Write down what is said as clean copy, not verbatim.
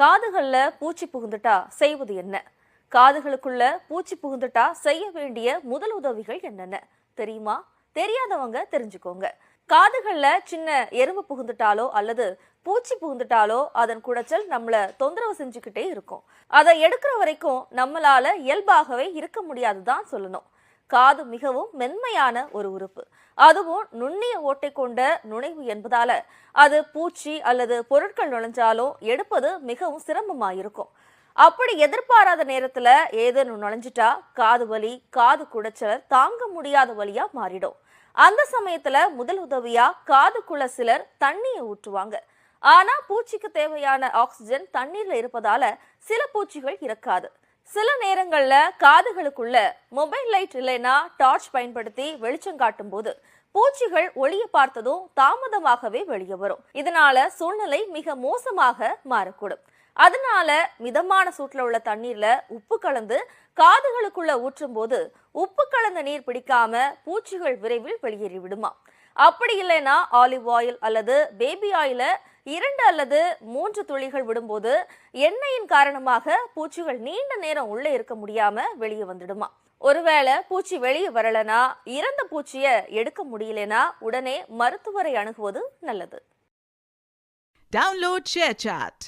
காதுகள்ல பூச்சி புகுந்துட்டா செய்வது என்ன? காதுகளுக்குள்ள பூச்சி புகுந்துட்டா செய்ய வேண்டிய முதல் உதவிகள் என்னென்ன தெரியுமா? தெரியாதவங்க தெரிஞ்சுக்கோங்க. காதுகள்ல சின்ன எறும்பு புகுந்துட்டாலோ அல்லது பூச்சி புகுந்துட்டாலோ அதன் குடைச்சல் நம்மள தொந்தரவு செஞ்சுக்கிட்டே இருக்கும். அதை எடுக்கிற வரைக்கும் நம்மளால இயல்பாகவே இருக்க முடியாதுதான் சொல்லணும். காது மிகவும் மென்மையான ஒரு உறுப்பு. அதுவும் நுண்ணிய ஓட்டை கொண்ட நுழைவு என்பதால அது பூச்சி அல்லது பொருட்கள் நுழைஞ்சாலும் எடுப்பது மிகவும் சிரமமாயிருக்கும். அப்படி எதிர்பாராத நேரத்துல ஏதேனும் நுழைஞ்சிட்டா காது வலி, காது குடைச்சல் தாங்க முடியாத வலியா மாறிடும். அந்த சமயத்துல முதல் உதவியா காதுக்குள்ள சிலர் தண்ணியை ஊற்றுவாங்க. ஆனா பூச்சிக்கு தேவையான ஆக்சிஜன் தண்ணீர்ல இருப்பதால சில பூச்சிகள் இறக்காது. சில நேரங்கள்ல காதுகளுக்குள்ள மொபைல் லைட் இல்லைன்னா டார்ச் பயன்படுத்தி வெளிச்சம் காட்டும் போது பூச்சிகள் ஒளிய பார்த்ததும் தாமதமாகவே வெளியே வரும். இதனால சூழ்நிலை மிக மோசமாக மாறக்கூடும். அதனால மிதமான சூட்டில் உள்ள தண்ணீர்ல உப்பு கலந்து காதுகளுக்குள்ள ஊற்றும் போது உப்பு கலந்த நீர் பிடிக்காம பூச்சிகள் விரைவில் வெளியேறி விடுமா. அப்படி இல்லைன்னா ஆலிவ் ஆயில் அல்லது பேபி ஆயில 2 அல்லது 3 துளிகள் விடும்போது எண்ணெயின் காரணமாக பூச்சிகள் நீண்ட நேரம் உள்ளே இருக்க முடியாம வெளியே வந்துடுமா. ஒருவேளை பூச்சி வெளியே வரலனா, இறந்த பூச்சிய எடுக்க முடியலனா உடனே மருத்துவரை அணுகுவது நல்லது. Download ShareChat.